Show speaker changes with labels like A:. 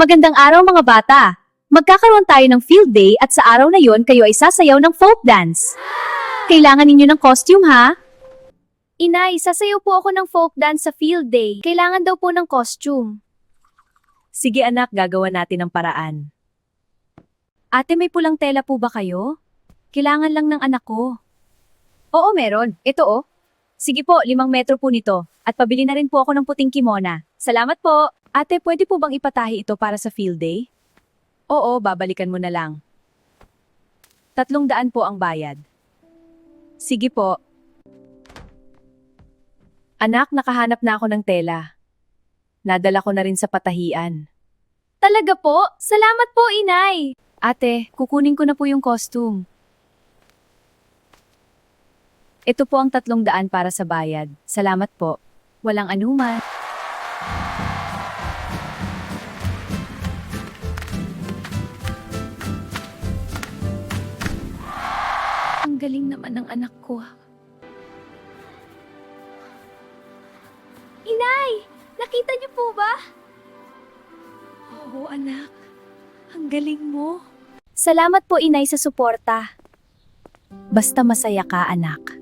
A: Magandang araw mga bata! Magkakaroon tayo ng field day at sa araw na yon kayo ay sasayaw ng folk dance. Kailangan ninyo ng costume ha? Inay, sasayaw po ako ng folk dance sa field day. Kailangan daw po ng costume. Sige anak, gagawa natin ng paraan. Ate, may pulang tela po ba kayo? Kailangan lang ng anak ko. Oo, meron. Ito oh. Sige po, 5 metro po nito. At pabili na rin po ako ng puting kimona. Salamat po. Ate, pwede po bang ipatahi ito para sa field day? Oo, babalikan mo na lang. 300 po ang bayad. Sige po. Anak, nakahanap na ako ng tela. Nadala ko na rin sa patahian. Talaga po? Salamat po, inay! Ate, kukunin ko na po yung costume. Ito po ang 300 para sa bayad. Salamat po. Walang anuman. Ang galing naman ng anak ko. Inay! Nakita niyo po ba? Oo, anak. Ang galing mo. Salamat po, inay, sa suporta. Basta masaya ka, anak.